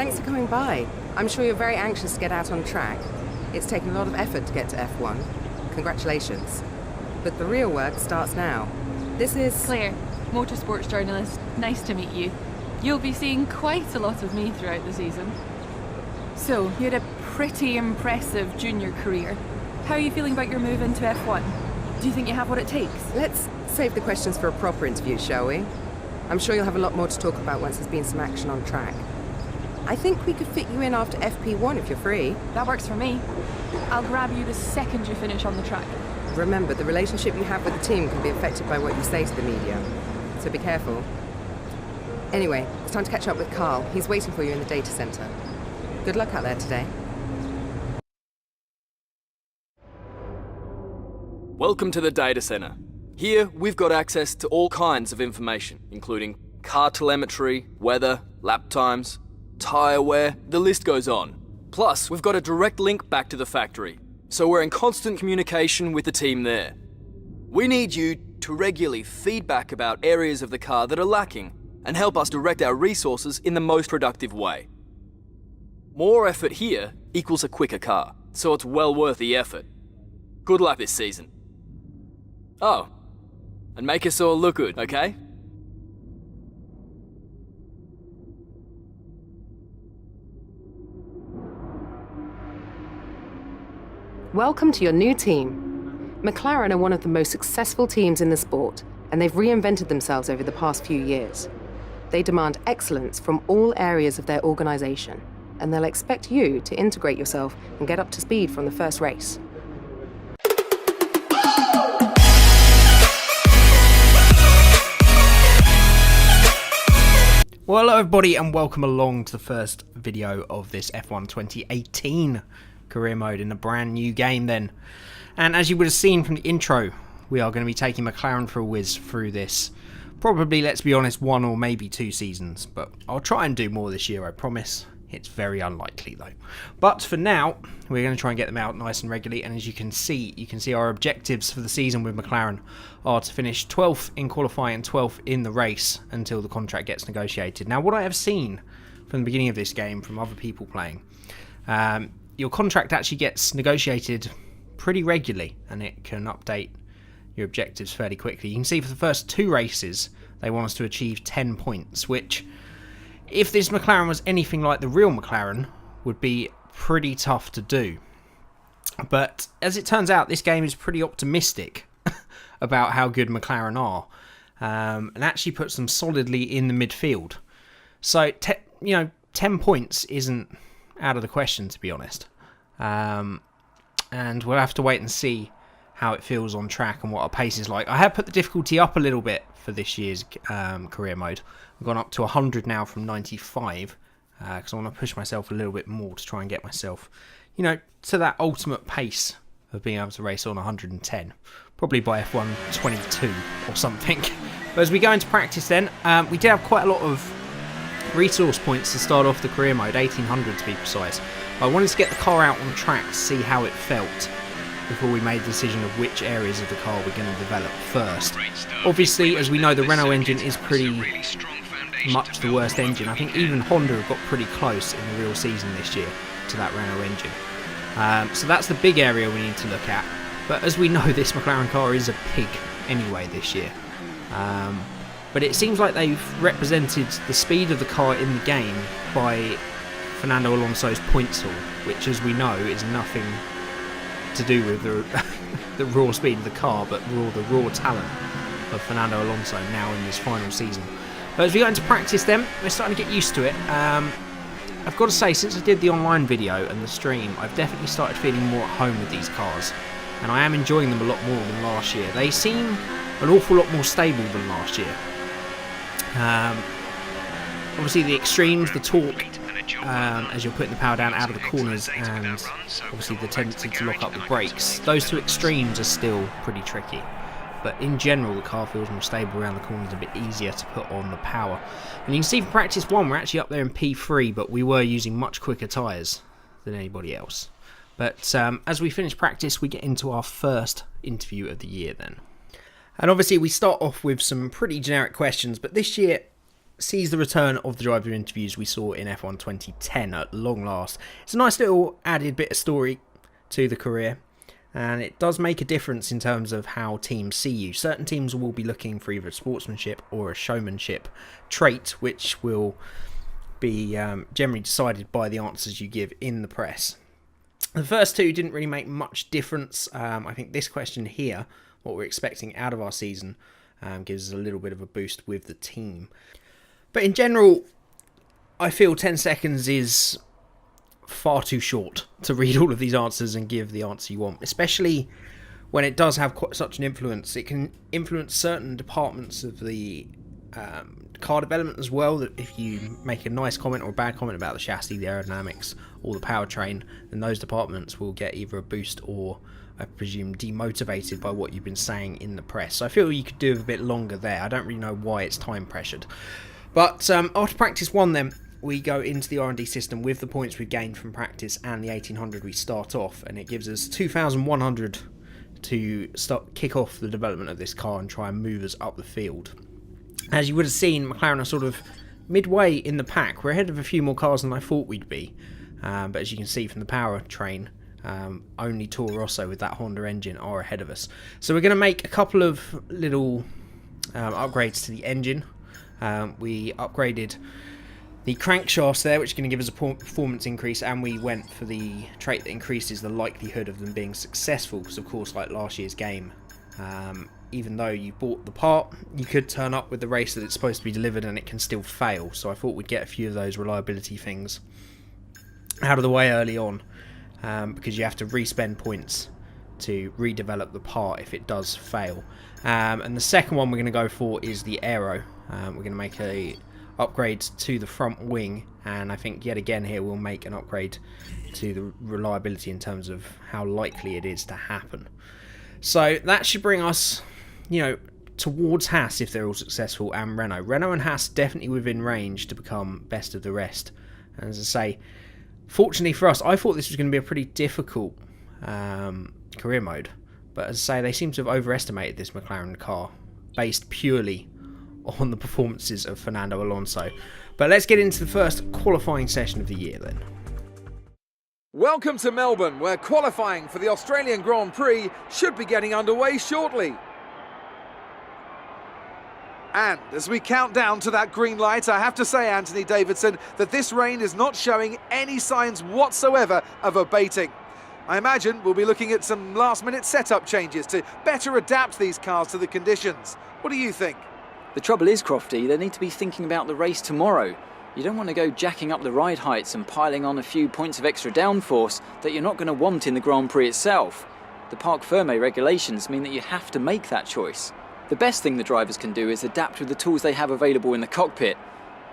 Thanks for coming by. I'm sure you're very anxious to get out on track. It's taken a lot of effort to get to F1. Congratulations. But the real work starts now. This is... Claire, motorsports journalist. Nice to meet you. You'll be seeing quite a lot of me throughout the season. So, you had a pretty impressive junior career. How are you feeling about your move into F1? Do you think you have what it takes? Let's save the questions for a proper interview, shall we? I'm sure you'll have a lot more to talk about once there's been some action on track. I think we could fit you in after FP1 if you're free. That works for me. I'll grab you the second you finish on the track. Remember, the relationship you have with the team can be affected by what you say to the media, so be careful. Anyway, it's time to catch up with Carl. He's waiting for you in the data center. Good luck out there today. Welcome to the data center. Here, we've got access to all kinds of information, including car telemetry, weather, lap times, tyre wear, the list goes on. Plus, we've got a direct link back to the factory, so we're in constant communication with the team there. We need you to regularly feedback about areas of the car that are lacking and help us direct our resources in the most productive way. More effort here equals a quicker car, so it's well worth the effort. Good luck this season. Oh, and make us all look good, okay? Welcome to your new team. Mclaren are one of the most successful teams in the sport, and they've reinvented themselves over the past few years. They demand excellence from all areas of their organisation, and they'll expect you to integrate yourself and get up to speed from the first race. Well, hello everybody and welcome along to the first video of this F1 2018 career mode in a brand new game then. And as you would have seen from the intro, we are going to be taking Mclaren for a whiz through this. Probably, let's be honest, 1 or maybe 2 seasons, but I'll try and do more this year, I promise. It's very unlikely though. But for now, we're going to try and get them out nice and regularly, and as you can see our objectives for the season with Mclaren are to finish 12th in qualifying and 12th in the race until the contract gets negotiated. Now, what I have seen from the beginning of this game from other people playing, your contract actually gets negotiated pretty regularly, and it can update your objectives fairly quickly. You can see for the first 2 races, they want us to achieve 10 points, which, if this McLaren was anything like the real McLaren, would be pretty tough to do. But as it turns out, this game is pretty optimistic about how good McLaren are, and actually puts them solidly in the midfield. So, 10 points isn't out of the question, to be honest. And we'll have to wait and see how it feels on track and what our pace is like. I have put the difficulty up a little bit for this year's career mode. I've gone up to 100 now from 95 because I want to push myself a little bit more to try and get myself, to that ultimate pace of being able to race on 110, probably by F1 22 or something. But as we go into practice then, we did have quite a lot of resource points to start off the career mode, 1800 to be precise. But I wanted to get the car out on track to see how it felt before we made the decision of which areas of the car we're going to develop first. Obviously, as we know, the Renault engine is pretty much the worst engine. I think even Honda have got pretty close in the real season this year to that Renault engine. So that's the big area we need to look at. But as we know, this McLaren car is a pig anyway this year. But it seems like they've represented the speed of the car in the game by Fernando Alonso's points haul, which, as we know, is nothing to do with the raw speed of the car, but the raw talent of Fernando Alonso now in this final season. But as we go into practice then, we're starting to get used to it. I've got to say, since I did the online video and the stream, I've definitely started feeling more at home with these cars, and I am enjoying them a lot more than last year. They seem an awful lot more stable than last year. Obviously the extremes, the torque, as you're putting the power down out of the corners, and obviously the tendency to lock up the brakes, those 2 extremes are still pretty tricky. But in general, the car feels more stable around the corners, a bit easier to put on the power. And you can see for practice 1, we're actually up there in P3, but we were using much quicker tyres than anybody else. But as we finish practice, we get into our first interview of the year then. And obviously we start off with some pretty generic questions, but this year sees the return of the driver interviews we saw in F1 2010 at long last. It's a nice little added bit of story to the career, and it does make a difference in terms of how teams see you. Certain teams will be looking for either a sportsmanship or a showmanship trait, which will be generally decided by the answers you give in the press. The first two didn't really make much difference. I think this question here, what we're expecting out of our season, gives us a little bit of a boost with the team. But in general, I feel 10 seconds is far too short to read all of these answers and give the answer you want, especially when it does have such an influence. It can influence certain departments of the car development as well, that if you make a nice comment or a bad comment about the chassis, the aerodynamics or the powertrain, then those departments will get either a boost or, I presume, demotivated by what you've been saying in the press. So I feel you could do a bit longer there. I don't really know why it's time pressured. But after practice 1 then, we go into the R&D system with the points we've gained from practice and the 1800 we start off, and it gives us 2100 to kick off the development of this car and try and move us up the field. As you would have seen, McLaren are sort of midway in the pack. We're ahead of a few more cars than I thought we'd be, but as you can see from the powertrain, only Toro Rosso with that Honda engine are ahead of us. So we're going to make a couple of little upgrades to the engine. We upgraded the crankshafts there, which is going to give us a performance increase, and we went for the trait that increases the likelihood of them being successful, because of course, like last year's game, even though you bought the part, you could turn up with the race that it's supposed to be delivered and it can still fail. So I thought we'd get a few of those reliability things out of the way early on, because you have to respend points to redevelop the part if it does fail. And the second one we're going to go for is the aero. We're going to make a upgrade to the front wing, and I think yet again here we'll make an upgrade to the reliability in terms of how likely it is to happen. So that should bring us, towards Haas if they're all successful, and Renault. Renault and Haas definitely within range to become best of the rest. And as I say, fortunately for us, I thought this was going to be a pretty difficult career mode, but as I say, they seem to have overestimated this McLaren car based purely on the performances of Fernando Alonso. But let's get into the first qualifying session of the year then. Welcome to Melbourne, where qualifying for the Australian Grand Prix should be getting underway shortly. And as we count down to that green light, I have to say, Anthony Davidson, that this rain is not showing any signs whatsoever of abating. I imagine we'll be looking at some last-minute setup changes to better adapt these cars to the conditions. What do you think? The trouble is, Crofty, they need to be thinking about the race tomorrow. You don't want to go jacking up the ride heights and piling on a few points of extra downforce that you're not going to want in the Grand Prix itself. The Parc Fermé regulations mean that you have to make that choice. The best thing the drivers can do is adapt with the tools they have available in the cockpit.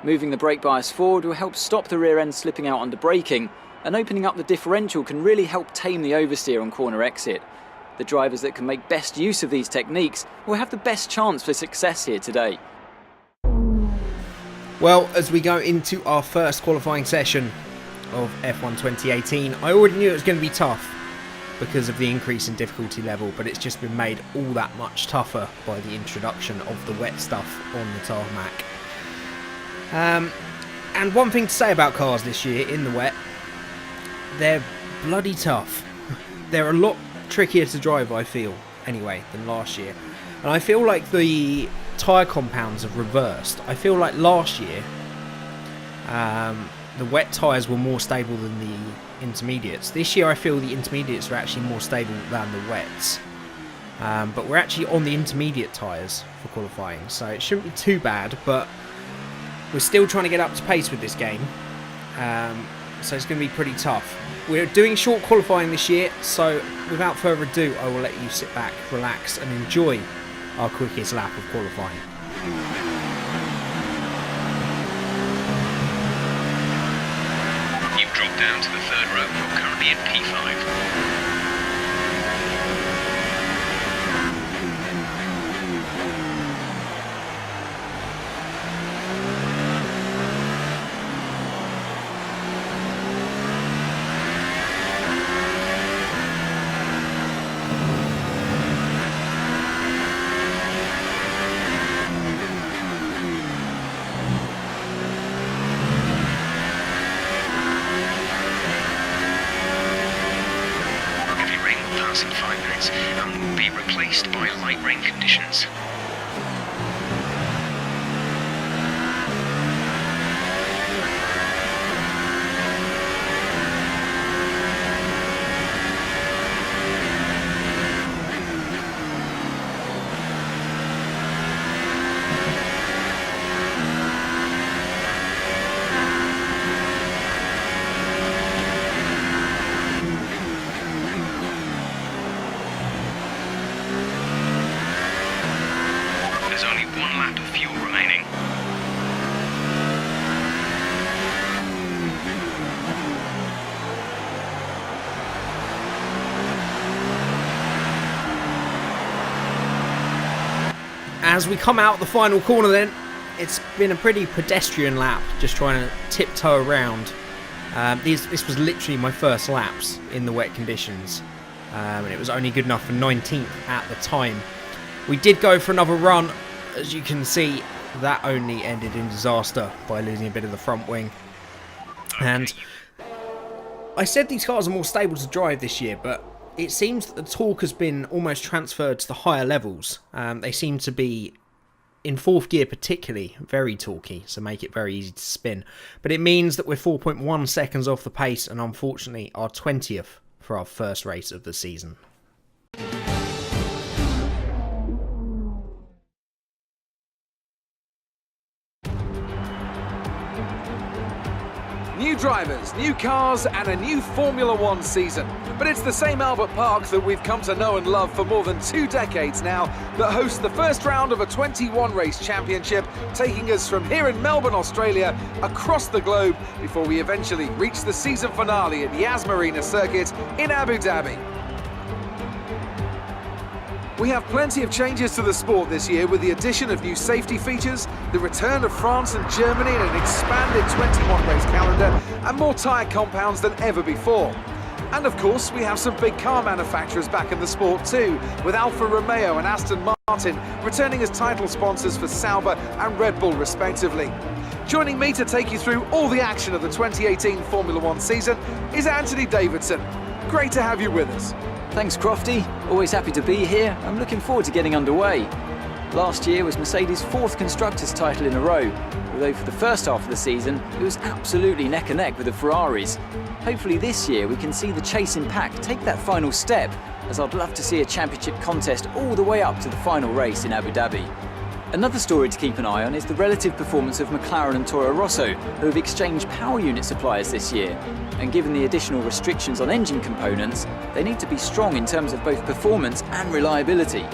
Moving the brake bias forward will help stop the rear end slipping out under braking, and opening up the differential can really help tame the oversteer on corner exit. The drivers that can make best use of these techniques will have the best chance for success here today. Well, as we go into our first qualifying session of F1 2018, I already knew it was going to be tough because of the increase in difficulty level, but it's just been made all that much tougher by the introduction of the wet stuff on the tarmac. And one thing to say about cars this year in the wet, they're bloody tough. They're a lot trickier to drive, I feel, anyway, than last year. And I feel like the tyre compounds have reversed. I feel like last year the wet tyres were more stable than the intermediates. This year I feel the intermediates are actually more stable than the wets. But we're actually on the intermediate tyres for qualifying, so it shouldn't be too bad, but we're still trying to get up to pace with this game. So it's going to be pretty tough. We're doing short qualifying this year, so without further ado, I will let you sit back, relax, and enjoy our quickest lap of qualifying. You've dropped down to the third row. You're currently in P5. miles in 5 minutes and will be replaced by light rain conditions. There's only 1 lap of fuel remaining. As we come out the final corner then, it's been a pretty pedestrian lap, just trying to tiptoe around. This was literally my first laps in the wet conditions, and it was only good enough for 19th at the time. We did go for another run. As you can see, that only ended in disaster by losing a bit of the front wing. And I said these cars are more stable to drive this year, but it seems that the torque has been almost transferred to the higher levels. They seem to be, in 4th gear particularly, very torquey, so make it very easy to spin. But it means that we're 4.1 seconds off the pace, and unfortunately our 20th for our first race of the season. New drivers, new cars and a new Formula One season. But it's the same Albert Park that we've come to know and love for more than 2 decades now that hosts the first round of a 21 race championship, taking us from here in Melbourne, Australia, across the globe before we eventually reach the season finale at Yas Marina circuit in Abu Dhabi. We have plenty of changes to the sport this year with the addition of new safety features, the return of France and Germany in an expanded 21-race calendar, and more tyre compounds than ever before. And of course, we have some big car manufacturers back in the sport too, with Alfa Romeo and Aston Martin returning as title sponsors for Sauber and Red Bull respectively. Joining me to take you through all the action of the 2018 Formula One season is Anthony Davidson. Great to have you with us. Thanks, Crofty. Always happy to be here. I'm looking forward to getting underway. Last year was Mercedes' 4th Constructors' title in a row, although for the first half of the season it was absolutely neck and neck with the Ferraris. Hopefully this year we can see the chasing pack take that final step, as I'd love to see a championship contest all the way up to the final race in Abu Dhabi. Another story to keep an eye on is the relative performance of Mclaren and Toro Rosso, who have exchanged power unit suppliers this year. And given the additional restrictions on engine components, they need to be strong in terms of both performance and reliability.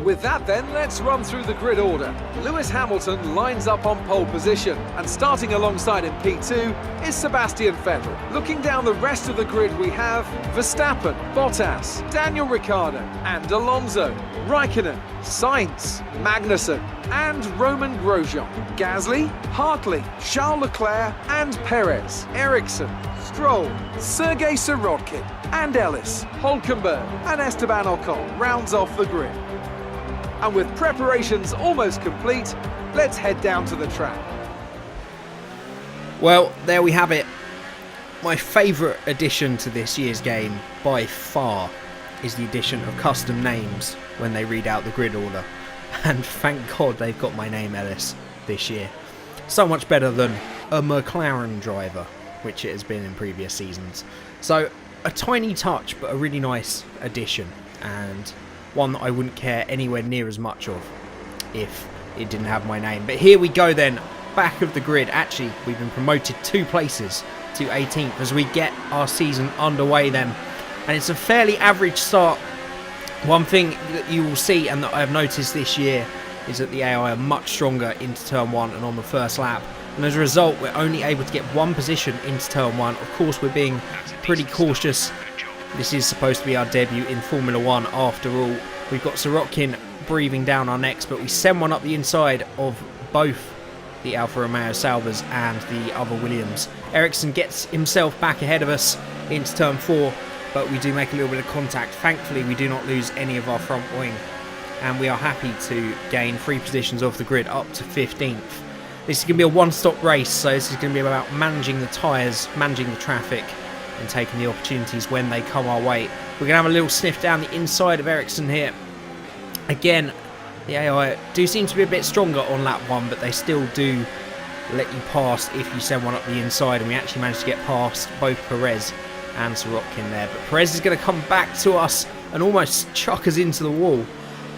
With that then, let's run through the grid order. Lewis Hamilton lines up on pole position, and starting alongside in P2 is Sebastian Vettel. Looking down the rest of the grid we have Verstappen, Bottas, Daniel Ricciardo and Alonso, Raikkonen, Sainz, Magnussen and Roman Grosjean, Gasly, Hartley, Charles Leclerc and Perez, Ericsson, Stroll, Sergei Sirotkin and Ellis, Hulkenberg and Esteban Ocon rounds off the grid. And with preparations almost complete, let's head down to the track. Well, there we have it. My favourite addition to this year's game, by far, is the addition of custom names when they read out the grid order. And thank God they've got my name, Ellis, this year. So much better than a Mclaren driver, which it has been in previous seasons. So, a tiny touch, but a really nice addition, and one that I wouldn't care anywhere near as much of if it didn't have my name. But here we go then, back of the grid. Actually, we've been promoted 2 places to 18th as we get our season underway then. And it's a fairly average start. One thing that you will see and that I have noticed this year is that the AI are much stronger into turn 1 and on the first lap. And as a result, we're only able to get 1 position into turn 1. Of course, we're being pretty cautious. This is supposed to be our debut in Formula 1 after all. We've got Sirotkin breathing down our necks, but we send one up the inside of both the Alfa Romeo Saubers and the other Williams. Ericsson gets himself back ahead of us into turn 4, but we do make a little bit of contact. Thankfully, we do not lose any of our front wing, and we are happy to gain 3 positions off the grid up to 15th. This is going to be a one-stop race, so this is going to be about managing the tyres, managing the traffic, and taking the opportunities when they come our way. We're going to have a little sniff down the inside of Ericsson here. Again, the AI do seem to be a bit stronger on lap 1, but they still do let you pass if you send one up the inside, and we actually managed to get past both Perez and Sirotkin there. But Perez is going to come back to us and almost chuck us into the wall.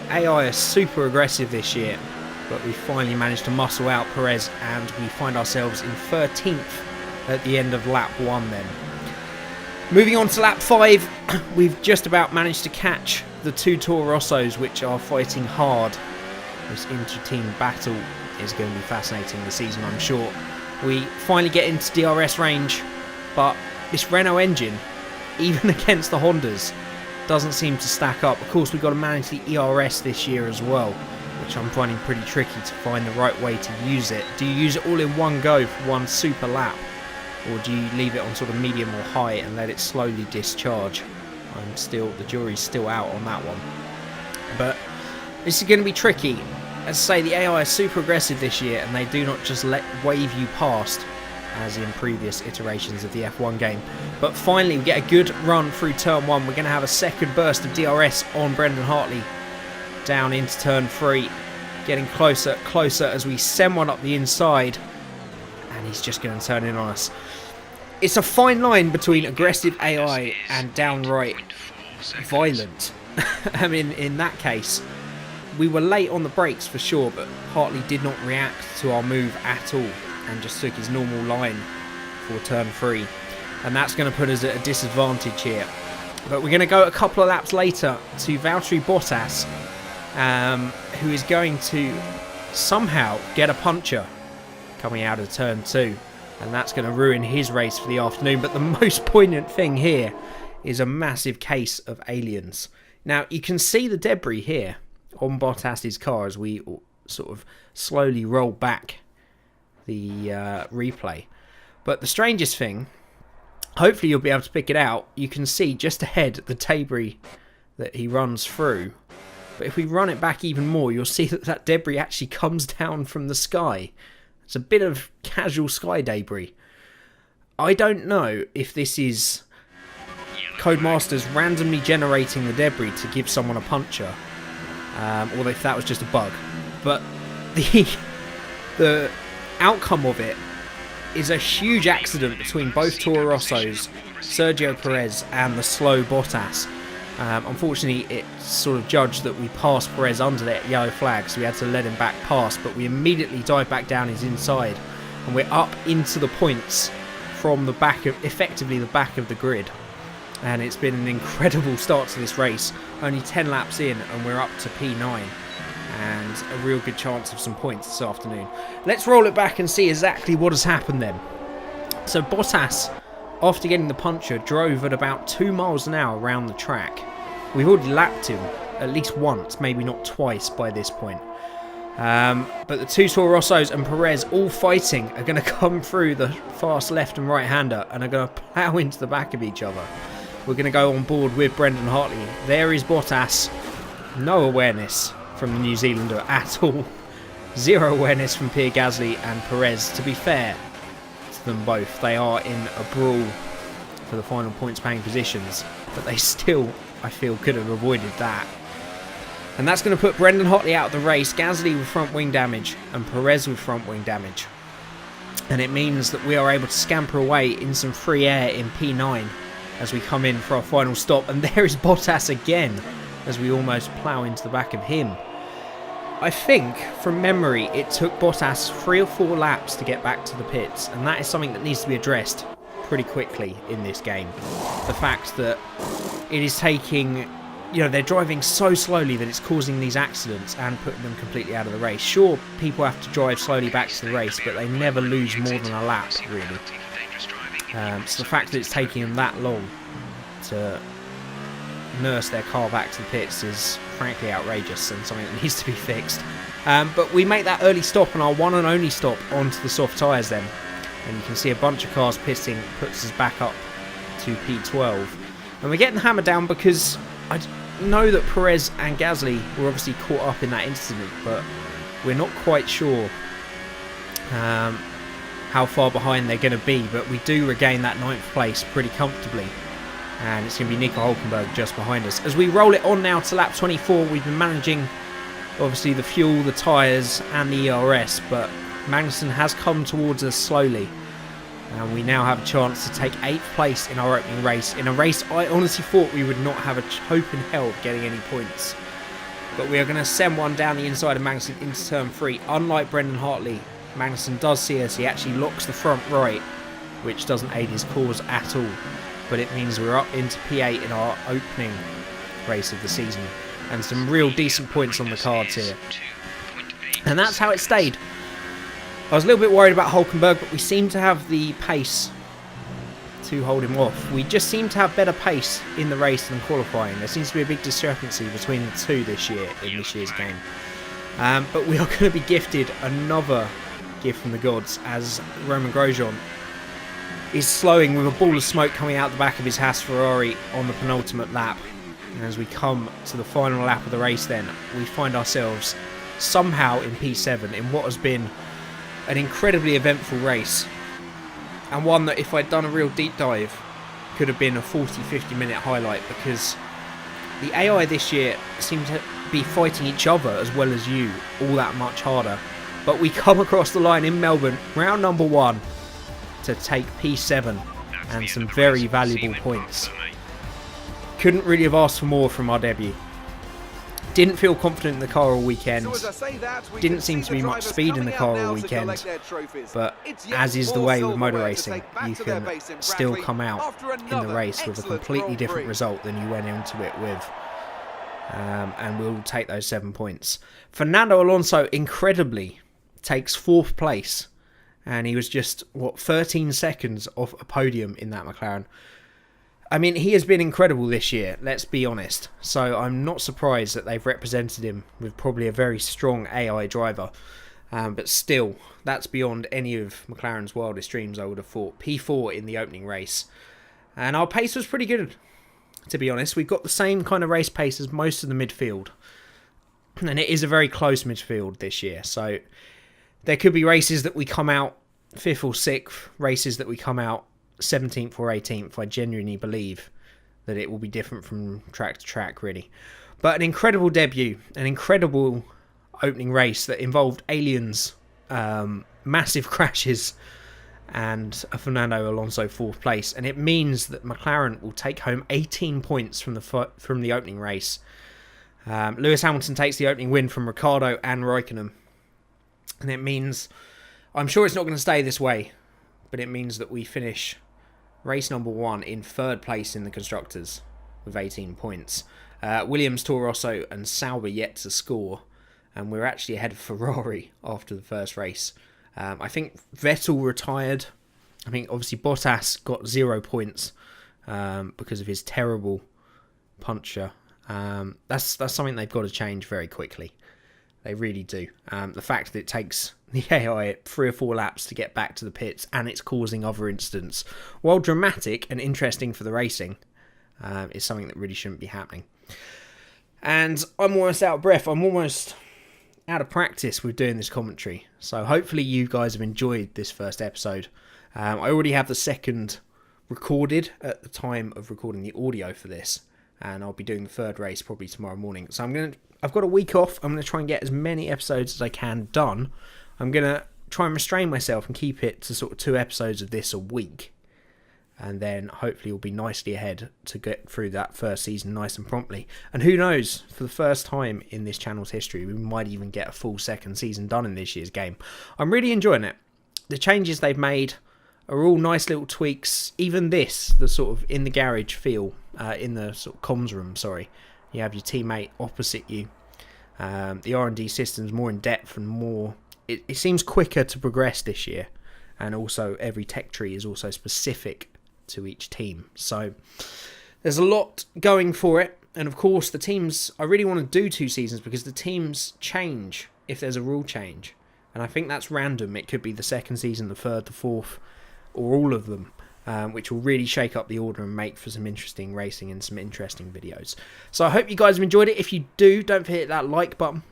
AI are super aggressive this year, but we finally managed to muscle out Perez, and we find ourselves in 13th at the end of lap 1 then. Moving on to lap 5, we've just about managed to catch the two Toro Rossos, which are fighting hard. This inter-team battle is going to be fascinating this season, I'm sure. We finally get into DRS range, but this Renault engine, even against the Hondas, doesn't seem to stack up. Of course, we've got to manage the ERS this year as well, which I'm finding pretty tricky to find the right way to use it. Do you use it all in one go for one super lap, or do you leave it on sort of medium or high and let it slowly discharge? The jury's still out on that one. But this is going to be tricky. As I say, the AI is super aggressive this year, and they do not just wave you past as in previous iterations of the F1 game. But finally, we get a good run through turn 1. We're going to have a second burst of DRS on Brendan Hartley down into turn 3. Getting closer as we send one up the inside, and he's just going to turn in on us. It's a fine line between aggressive AI and downright violent. I mean, in that case, we were late on the brakes for sure, but Hartley did not react to our move at all and just took his normal line for turn 3. And that's going to put us at a disadvantage here. But we're going to go a couple of laps later to Valtteri Bottas, who is going to somehow get a puncture coming out of turn 2. And that's going to ruin his race for the afternoon. But the most poignant thing here is a massive case of aliens. Now, you can see the debris here on Bottas's car as we sort of slowly roll back the replay. But the strangest thing, hopefully you'll be able to pick it out, you can see just ahead the debris that he runs through. But if we run it back even more, you'll see that that debris actually comes down from the sky. It's a bit of casual sky debris. I don't know if this is Codemasters randomly generating the debris to give someone a puncture, or if that was just a bug. But the outcome of it is a huge accident between both Toro Rossos, Sergio Perez and the slow Bottas. Unfortunately, it's sort of judged that we passed Perez under that yellow flag, so we had to let him back past, but we immediately dive back down his inside, and we're up into the points from the back of, effectively the back of the grid. And it's been an incredible start to this race. Only 10 laps in, and we're up to P9, and a real good chance of some points this afternoon. Let's roll it back and see exactly what has happened then. So Bottas, after getting the puncture, drove at about 2 miles an hour around the track. We've already lapped him at least once, maybe not twice by this point. But the two Toro Rossos and Perez all fighting are going to come through the fast left and right hander and are going to plough into the back of each other. We're going to go on board with Brendan Hartley. There is Bottas. No awareness from the New Zealander at all. Zero awareness from Pierre Gasly and Perez. To be fair to them both, they are in a brawl for the final points paying positions, but they still, I feel, could have avoided that. And that's going to put Brendan Hartley out of the race. Gasly with front wing damage and Perez with front wing damage. And it means that we are able to scamper away in some free air in P9 as we come in for our final stop. And there is Bottas again as we almost plough into the back of him. I think, from memory, it took Bottas 3 or 4 laps to get back to the pits, and that is something that needs to be addressed pretty quickly in this game. The fact that it is taking, they're driving so slowly that it's causing these accidents and putting them completely out of the race. Sure, people have to drive slowly back to the race, but they never lose more than a lap, really. So the fact that it's taking them that long to nurse their car back to the pits is frankly outrageous and something that needs to be fixed. But we make that early stop, and our one and only stop, onto the soft tyres then. And you can see a bunch of cars pitting, puts us back up to P12. And we're getting the hammer down because I know that Perez and Gasly were obviously caught up in that incident, but we're not quite sure how far behind they're going to be, but we do regain that 9th place pretty comfortably. And it's going to be Nico Hulkenberg just behind us. As we roll it on now to lap 24, we've been managing, obviously, the fuel, the tyres and the ERS, but Magnussen has come towards us slowly. And we now have a chance to take 8th place in our opening race. In a race I honestly thought we would not have a hope in hell of getting any points. But we are going to send one down the inside of Magnussen into turn 3. Unlike Brendan Hartley, Magnussen does see us. He actually locks the front right, which doesn't aid his cause at all. But it means we're up into P8 in our opening race of the season. And some real decent points on the cards here. And that's how it stayed. I was a little bit worried about Hulkenberg, but we seem to have the pace to hold him off. We just seem to have better pace in the race than qualifying. There seems to be a big discrepancy between the two this year in this year's game. But we are going to be gifted another gift from the gods as Roman Grosjean is slowing with a ball of smoke coming out the back of his Haas Ferrari on the penultimate lap. And as we come to the final lap of the race then, we find ourselves somehow in P7 in what has been an incredibly eventful race. And one that if I'd done a real deep dive could have been a 40-50 minute highlight, because the AI this year seem to be fighting each other as well as you all that much harder. But we come across the line in Melbourne, round number 1, to take P7 and some very valuable points. Couldn't really have asked for more from our debut. Didn't feel confident in the car all weekend. Didn't seem to be much speed in the car all weekend. But as is the way with motor racing, you can still come out in the race with a completely different result than you went into it with. And we'll take those 7 points. Fernando Alonso incredibly takes 4th place. And he was just, 13 seconds off a podium in that McLaren. I mean, he has been incredible this year, let's be honest. So I'm not surprised that they've represented him with probably a very strong AI driver. But still, that's beyond any of McLaren's wildest dreams, I would have thought. P4 in the opening race. And our pace was pretty good, to be honest. We've got the same kind of race pace as most of the midfield. And it is a very close midfield this year. So there could be races that we come out 5th or 6th, races that we come out 17th or 18th. I genuinely believe that it will be different from track to track, really. But an incredible debut, an incredible opening race that involved aliens, massive crashes, and a Fernando Alonso 4th place. And it means that McLaren will take home 18 points from the opening race. Lewis Hamilton takes the opening win from Ricciardo and Raikkonen. And it means, I'm sure it's not going to stay this way, but it means that we finish race number 1 in 3rd place in the Constructors with 18 points. Williams, Toro Rosso and Sauber yet to score, and we're actually ahead of Ferrari after the first race. I think Vettel retired. I think obviously Bottas got 0 points because of his terrible puncture. That's something they've got to change very quickly. They really do. The fact that it takes the AI 3 or 4 laps to get back to the pits and it's causing other incidents, while dramatic and interesting for the racing, is something that really shouldn't be happening. And I'm almost out of breath. I'm almost out of practice with doing this commentary. So hopefully you guys have enjoyed this first episode. I already have the second recorded at the time of recording the audio for this. And I'll be doing the 3rd race probably tomorrow morning. So I've got a week off. I'm going to try and get as many episodes as I can done. I'm going to try and restrain myself and keep it to sort of 2 episodes of this a week. And then hopefully we'll be nicely ahead to get through that first season nice and promptly. And who knows, for the first time in this channel's history, we might even get a full 2nd season done in this year's game. I'm really enjoying it. The changes they've made are all nice little tweaks. Even this, the sort of in the garage feel, in the sort of comms room, sorry. You have your teammate opposite you. The R&D system's more in depth and more... It seems quicker to progress this year. And also every tech tree is also specific to each team. So there's a lot going for it. And of course the teams... I really want to do 2 seasons because the teams change if there's a rule change. And I think that's random. It could be the 2nd season, the 3rd, the 4th, or all of them. Which will really shake up the order and make for some interesting racing and some interesting videos. So I hope you guys have enjoyed it. If you do, don't forget that like button.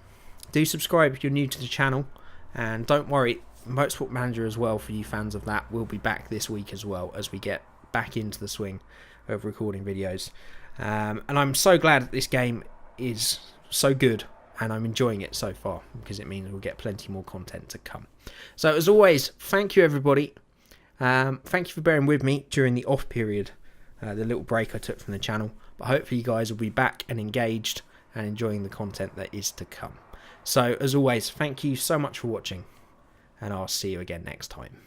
Do subscribe if you're new to the channel. And don't worry, Motorsport Manager as well, for you fans of that, will be back this week as well, as we get back into the swing of recording videos. And I'm so glad that this game is so good and I'm enjoying it so far, because it means we'll get plenty more content to come. So as always, thank you everybody. Thank you for bearing with me during the off period, the little break I took from the channel. But hopefully you guys will be back and engaged and enjoying the content that is to come. So as always, thank you so much for watching, and I'll see you again next time.